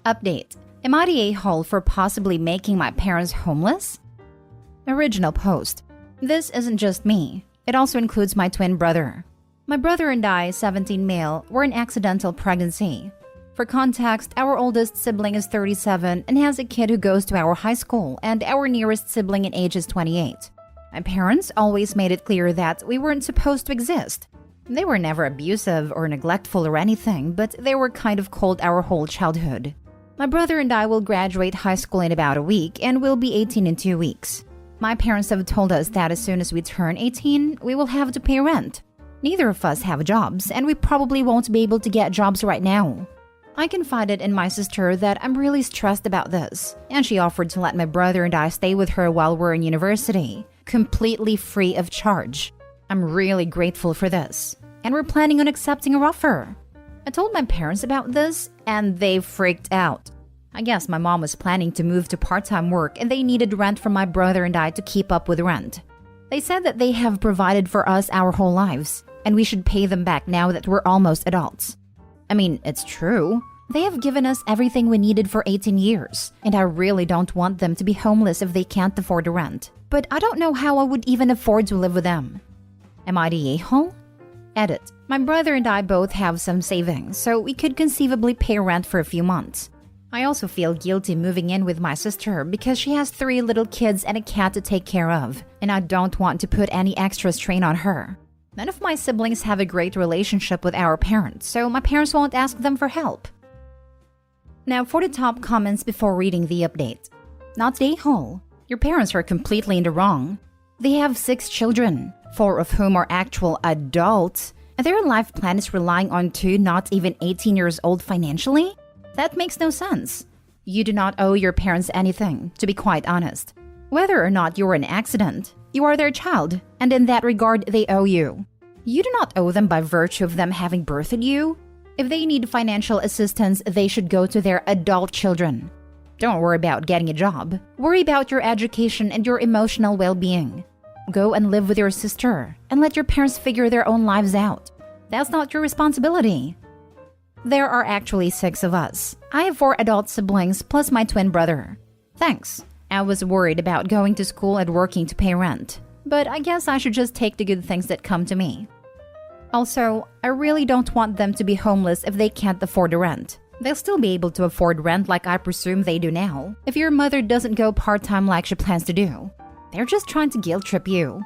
Update. Am I the a-hole for possibly making my parents homeless? Original post. This isn't just me. It also includes my twin brother. My brother and I, 17 male, were an accidental pregnancy. For context, our oldest sibling is 37 and has a kid who goes to our high school, and our nearest sibling in age is 28. My parents always made it clear that we weren't supposed to exist. They were never abusive or neglectful or anything, but they were kind of cold our whole childhood. My brother and I will graduate high school in about a week and will be 18 in 2 weeks. My parents have told us that as soon as we turn 18, we will have to pay rent. Neither of us have jobs, and we probably won't be able to get jobs right now. I confided in my sister that I'm really stressed about this, and she offered to let my brother and I stay with her while we're in university, completely free of charge. I'm really grateful for this, and we're planning on accepting her offer. I told my parents about this, and they freaked out. I guess my mom was planning to move to part-time work, and they needed rent from my brother and I to keep up with rent. They said that they have provided for us our whole lives, and we should pay them back now that we're almost adults. I mean, it's true. They have given us everything we needed for 18 years, and I really don't want them to be homeless if they can't afford the rent. But I don't know how I would even afford to live with them. Am I the a-hole? Edit. My brother and I both have some savings, so we could conceivably pay rent for a few months. I also feel guilty moving in with my sister because she has 3 little kids and a cat to take care of, and I don't want to put any extra strain on her. None of my siblings have a great relationship with our parents, so my parents won't ask them for help. Now for the top comments before reading the update. Not the a-hole. Your parents are completely in the wrong. They have 6 children, 4 of whom are actual adults, and their life plan is relying on 2 not even 18 years old financially? That makes no sense. You do not owe your parents anything, to be quite honest. Whether or not you're an accident, you are their child, and in that regard, they owe you. You do not owe them by virtue of them having birthed you. If they need financial assistance, they should go to their adult children. Don't worry about getting a job. Worry about your education and your emotional well-being. Go and live with your sister, and let your parents figure their own lives out. That's not your responsibility. There are actually 6 of us. I have 4 adult siblings plus my twin brother. Thanks. I was worried about going to school and working to pay rent, but I guess I should just take the good things that come to me. Also, I really don't want them to be homeless if they can't afford the rent. They'll still be able to afford rent like I presume they do now, if your mother doesn't go part-time like she plans to do. They're just trying to guilt trip you.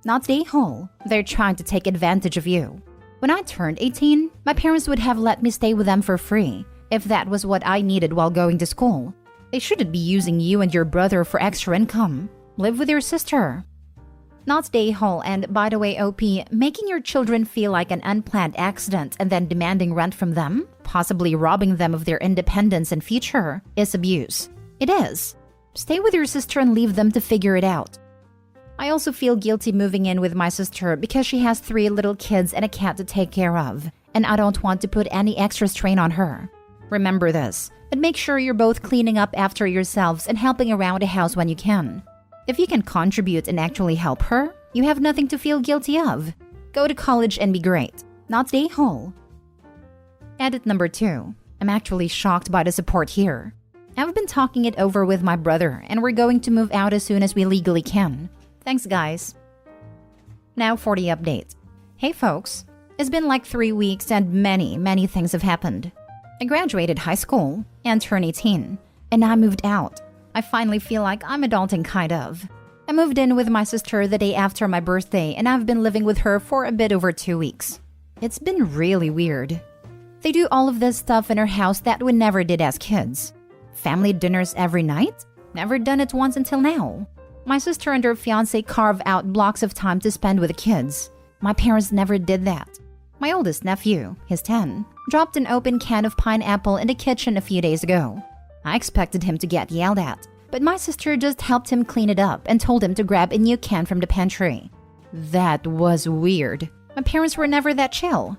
Not the a-hole. They're trying to take advantage of you. When I turned 18, my parents would have let me stay with them for free, if that was what I needed while going to school. They shouldn't be using you and your brother for extra income. Live with your sister. Not the a-hole, and by the way, OP, making your children feel like an unplanned accident and then demanding rent from them, possibly robbing them of their independence and future, is abuse. It is. Stay with your sister and leave them to figure it out. I also feel guilty moving in with my sister because she has 3 little kids and a cat to take care of, and I don't want to put any extra strain on her. Remember this, and make sure you're both cleaning up after yourselves and helping around the house when you can. If you can contribute and actually help her, you have nothing to feel guilty of. Go to college and be great. Not the a-hole. Edit number 2. I'm actually shocked by the support here. I've been talking it over with my brother, and we're going to move out as soon as we legally can. Thanks, guys. Now for the update. Hey, folks. It's been like 3 weeks and many things have happened. I graduated high school and turned 18, and I moved out. I finally feel like I'm adulting, kind of. I moved in with my sister the day after my birthday, and I've been living with her for a bit over 2 weeks. It's been really weird. They do all of this stuff in her house that we never did as kids. Family dinners every night? Never done it once until now. My sister and her fiance carve out blocks of time to spend with the kids. My parents never did that. My oldest nephew, he's 10, dropped an open can of pineapple in the kitchen a few days ago. I expected him to get yelled at, but my sister just helped him clean it up and told him to grab a new can from the pantry. That was weird. My parents were never that chill.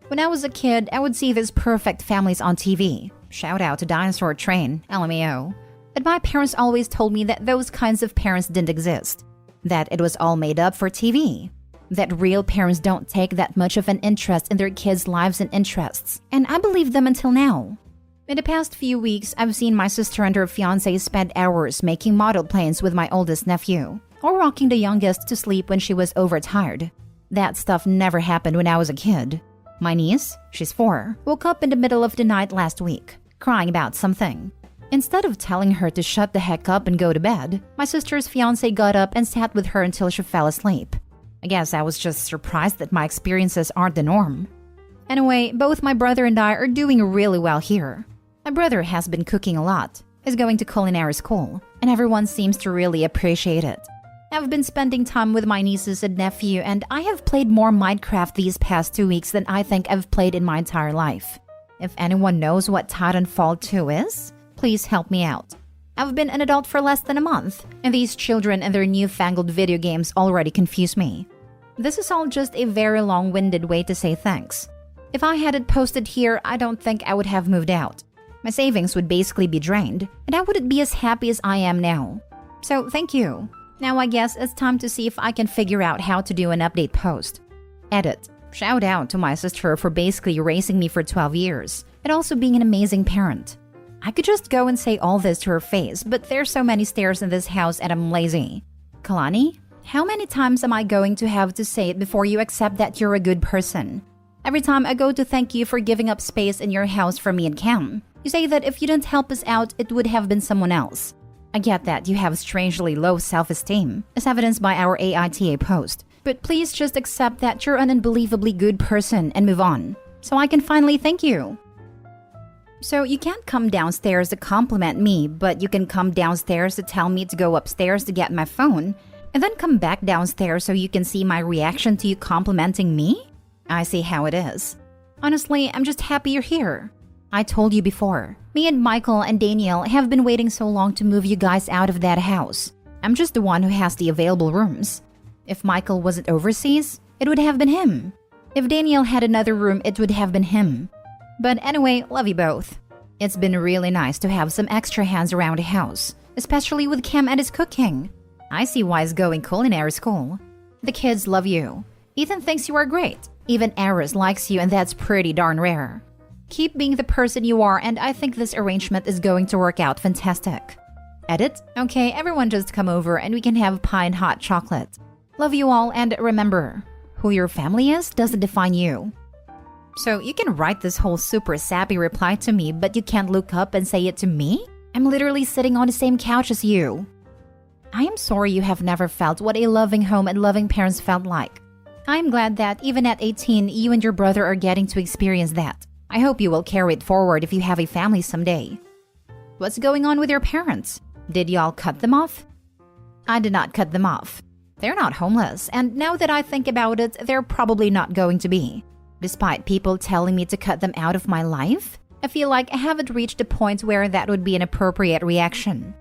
When I was a kid, I would see these perfect families on TV. Shout out to Dinosaur Train, LMAO. But my parents always told me that those kinds of parents didn't exist. That it was all made up for TV. That real parents don't take that much of an interest in their kids' lives and interests. And I believed them until now. In the past few weeks, I've seen my sister and her fiancé spend hours making model planes with my oldest nephew, or rocking the youngest to sleep when she was overtired. That stuff never happened when I was a kid. My niece, she's 4, woke up in the middle of the night last week, crying about something. Instead of telling her to shut the heck up and go to bed, my sister's fiancé got up and sat with her until she fell asleep. I guess I was just surprised that my experiences aren't the norm. Anyway, both my brother and I are doing really well here. My brother has been cooking a lot, is going to culinary school, and everyone seems to really appreciate it. I've been spending time with my nieces and nephew, and I have played more Minecraft these past 2 weeks than I think I've played in my entire life. If anyone knows what Titanfall 2 is, please help me out. I've been an adult for less than a month, and these children and their newfangled video games already confuse me. This is all just a very long-winded way to say thanks. If I had it posted here, I don't think I would have moved out. My savings would basically be drained, and I wouldn't be as happy as I am now. So thank you. Now I guess it's time to see if I can figure out how to do an update post. Edit. Shout out to my sister for basically raising me for 12 years, and also being an amazing parent. I could just go and say all this to her face, but there's so many stairs in this house and I'm lazy. Kalani, how many times am I going to have to say it before you accept that you're a good person? Every time I go to thank you for giving up space in your house for me and Cam, you say that if you didn't help us out, it would have been someone else. I get that you have strangely low self-esteem, as evidenced by our aita post, but please just accept that you're an unbelievably good person and move on, so I can finally thank you. So you can't come downstairs to compliment me, but you can come downstairs to tell me to go upstairs to get my phone, and then come back downstairs so you can see my reaction to you complimenting me? I see how it is. Honestly, I'm just happy you're here. I told you before, me and Michael and Daniel have been waiting so long to move you guys out of that house. I'm just the one who has the available rooms. If Michael wasn't overseas, it would have been him. If Daniel had another room, it would have been him. But anyway, love you both. It's been really nice to have some extra hands around the house, especially with Cam and his cooking. I see why he's going culinary school. The kids love you. Ethan thinks you are great. Even Aris likes you, and that's pretty darn rare. Keep being the person you are, and I think this arrangement is going to work out fantastic. Edit. Okay, everyone just come over and we can have pie and hot chocolate. Love you all, and remember, who your family is doesn't define you. So you can write this whole super sappy reply to me, but you can't look up and say it to me? I'm literally sitting on the same couch as you. I am sorry you have never felt what a loving home and loving parents felt like. I am glad that even at 18, you and your brother are getting to experience that. I hope you will carry it forward if you have a family someday. What's going on with your parents? Did y'all cut them off? I did not cut them off. They're not homeless, and now that I think about it, they're probably not going to be. Despite people telling me to cut them out of my life, I feel like I haven't reached a point where that would be an appropriate reaction.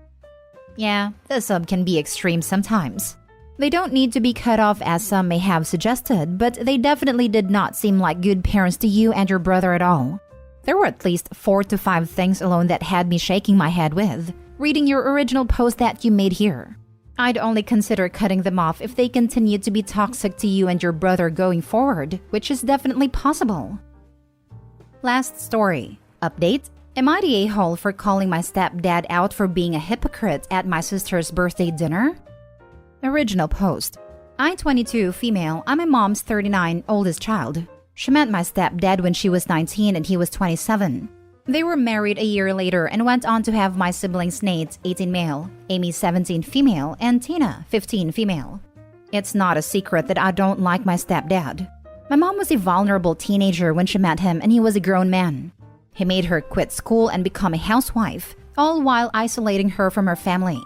Yeah, the sub can be extreme sometimes. They don't need to be cut off as some may have suggested, but they definitely did not seem like good parents to you and your brother at all. There were at least 4 to 5 things alone that had me shaking my head with, reading your original post that you made here. I'd only consider cutting them off if they continue to be toxic to you and your brother going forward, which is definitely possible. Last story. Update. Am I the a-hole for calling my stepdad out for being a hypocrite at my sister's birthday dinner? Original post. I, 22, female, I'm my mom's 39, oldest child. She met my stepdad when she was 19 and he was 27. They were married a year later and went on to have my siblings Nate, 18 male, Amy, 17 female, and Tina, 15 female. It's not a secret that I don't like my stepdad. My mom was a vulnerable teenager when she met him and he was a grown man. He made her quit school and become a housewife, all while isolating her from her family.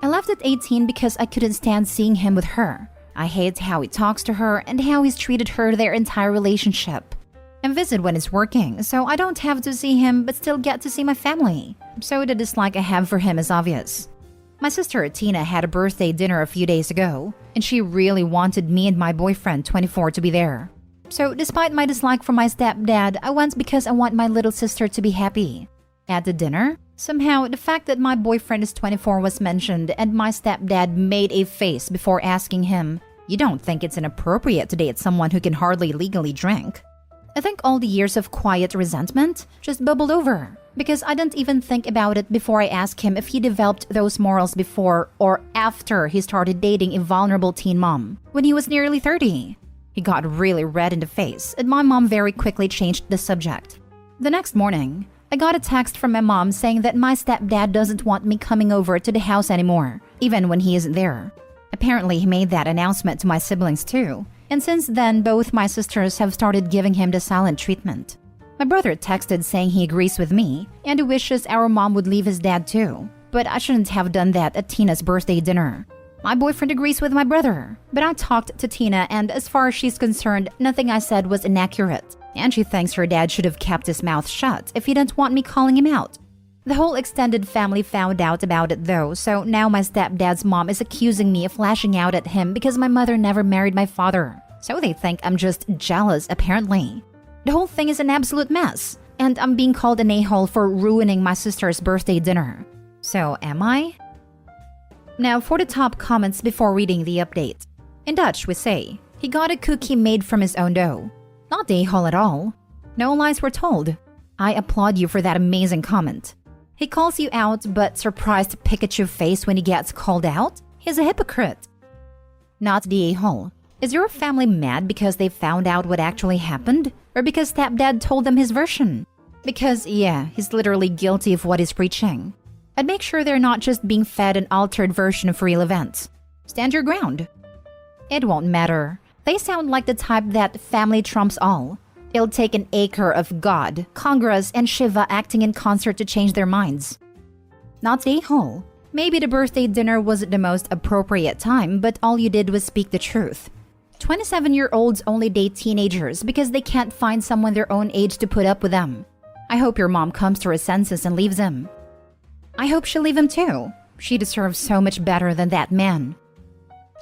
I left at 18 because I couldn't stand seeing him with her. I hate how he talks to her and how he's treated her their entire relationship. I visit when it's working, so I don't have to see him but still get to see my family. So the dislike I have for him is obvious. My sister Tina had a birthday dinner a few days ago, and she really wanted me and my boyfriend, 24, to be there. So despite my dislike for my stepdad, I went because I want my little sister to be happy. At the dinner, somehow the fact that my boyfriend is 24 was mentioned, and my stepdad made a face before asking him, "You don't think it's inappropriate to date someone who can hardly legally drink?" I think all the years of quiet resentment just bubbled over, Because I didn't even think about it before I asked him if he developed those morals before or after he started dating a vulnerable teen mom when he was nearly 30. He got really red in the face, and my mom very quickly changed the subject. The next morning, I got a text from my mom saying that my stepdad doesn't want me coming over to the house anymore, even when he isn't there. Apparently, he made that announcement to my siblings too, and since then, both my sisters have started giving him the silent treatment. My brother texted saying he agrees with me and he wishes our mom would leave his dad too, but I shouldn't have done that at Tina's birthday dinner. My boyfriend agrees with my brother, but I talked to Tina and as far as she's concerned, nothing I said was inaccurate. And she thinks her dad should have kept his mouth shut if he didn't want me calling him out. The whole extended family found out about it though, so now my stepdad's mom is accusing me of lashing out at him because my mother never married my father. So they think I'm just jealous apparently. The whole thing is an absolute mess, and I'm being called an a-hole for ruining my sister's birthday dinner. So am I? Now for the top comments before reading the update. In Dutch we say, he got a cookie made from his own dough. Not a-hole at all. No lies were told. I applaud you for that amazing comment. He calls you out but surprised Pikachu face when he gets called out? He's a hypocrite. Not the a-hole. Is your family mad because they found out what actually happened? Or because stepdad told them his version? Because, yeah, he's literally guilty of what he's preaching. I'd make sure they're not just being fed an altered version of real events. Stand your ground. It won't matter. They sound like the type that family trumps all. It'll take an acre of God, Congress, and Shiva acting in concert to change their minds. Not the a-hole. Maybe the birthday dinner wasn't the most appropriate time, but all you did was speak the truth. 27-year-olds only date teenagers because they can't find someone their own age to put up with them. I hope your mom comes to her senses and leaves him. I hope she'll leave him too. She deserves so much better than that man.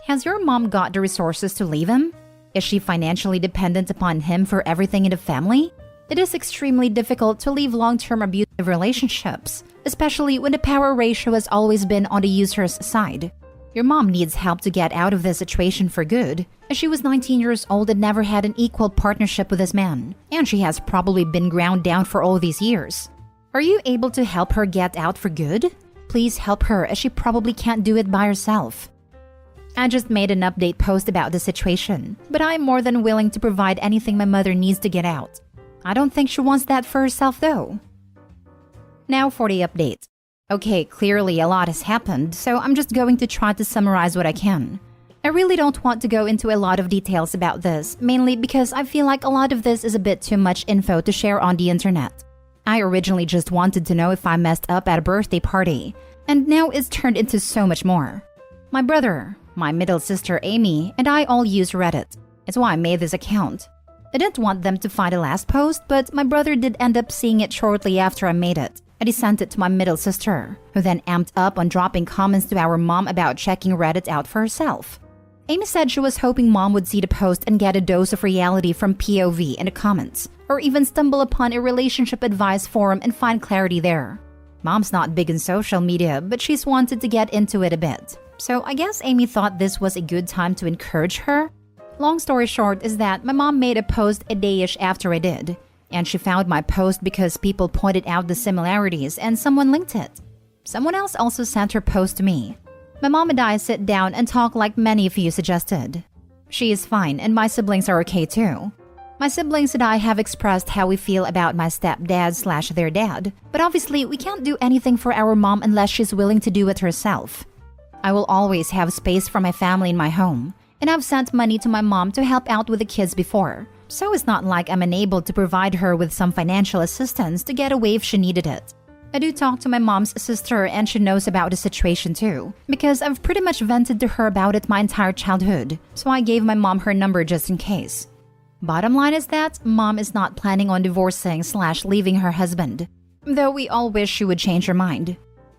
Has your mom got the resources to leave him? Is she financially dependent upon him for everything in the family? It is extremely difficult to leave long-term abusive relationships, especially when the power ratio has always been on the user's side. Your mom needs help to get out of this situation for good, as she was 19 years old and never had an equal partnership with this man, and she has probably been ground down for all these years. Are you able to help her get out for good? Please help her, as she probably can't do it by herself. I just made an update post about the situation, but I am more than willing to provide anything my mother needs to get out. I don't think she wants that for herself though. Now for the update. Okay, clearly a lot has happened, so I'm just going to try to summarize what I can. I really don't want to go into a lot of details about this, mainly because I feel like a lot of this is a bit too much info to share on the internet. I originally just wanted to know if I messed up at a birthday party, and now it's turned into so much more. My brother, my middle sister Amy, and I all use Reddit. It's why I made this account. I didn't want them to find the last post, but my brother did end up seeing it shortly after I made it, and he sent it to my middle sister, who then amped up on dropping comments to our mom about checking Reddit out for herself. Amy said she was hoping mom would see the post and get a dose of reality from POV in the comments, or even stumble upon a relationship advice forum and find clarity there. Mom's not big in social media, but she's wanted to get into it a bit. So I guess Amy thought this was a good time to encourage her. Long story short is that my mom made a post a day-ish after I did, and she found my post because people pointed out the similarities and someone linked it. Someone else also sent her post to me. My mom and I sit down and talk like many of you suggested. She is fine and my siblings are okay too. My siblings and I have expressed how we feel about my stepdad/their dad, but obviously we can't do anything for our mom unless she's willing to do it herself. I will always have space for my family in my home, and I've sent money to my mom to help out with the kids before, so it's not like I'm unable to provide her with some financial assistance to get away if she needed it. I do talk to my mom's sister and she knows about the situation too, because I've pretty much vented to her about it my entire childhood, so I gave my mom her number just in case. Bottom line is that mom is not planning on divorcing/leaving her husband, though we all wish she would change her mind.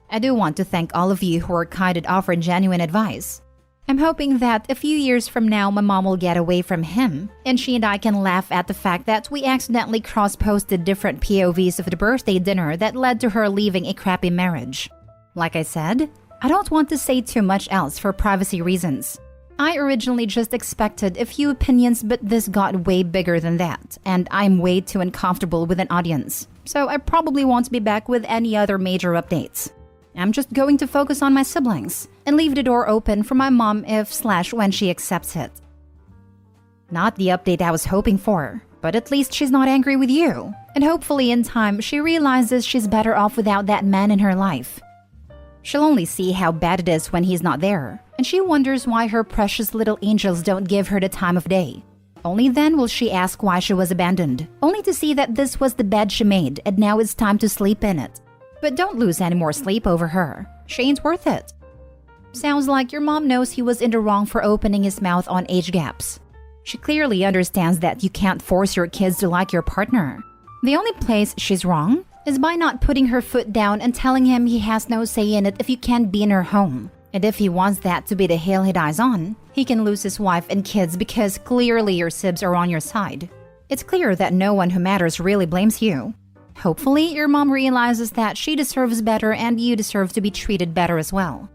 I do want to thank all of you who are kind and offered genuine advice. I'm hoping that a few years from now my mom will get away from him, and she and I can laugh at the fact that we accidentally cross-posted different POVs of the birthday dinner that led to her leaving a crappy marriage. Like I said, I don't want to say too much else for privacy reasons. I originally just expected a few opinions, but this got way bigger than that, and I'm way too uncomfortable with an audience. so I probably won't be back with any other major updates. I'm just going to focus on my siblings and leave the door open for my mom if/when she accepts it. Not the update I was hoping for, but at least she's not angry with you. And hopefully in time, she realizes she's better off without that man in her life. She'll only see how bad it is when he's not there, and she wonders why her precious little angels don't give her the time of day. Only then will she ask why she was abandoned, only to see that this was the bed she made and now it's time to sleep in it. But don't lose any more sleep over her. She ain't worth it. Sounds like your mom knows he was in the wrong for opening his mouth on age gaps. She clearly understands that you can't force your kids to like your partner. The only place she's wrong is by not putting her foot down and telling him he has no say in it if you can't be in her home. And if he wants that to be the hill he dies on, he can lose his wife and kids because clearly your sibs are on your side. It's clear that no one who matters really blames you. Hopefully, your mom realizes that she deserves better and you deserve to be treated better as well.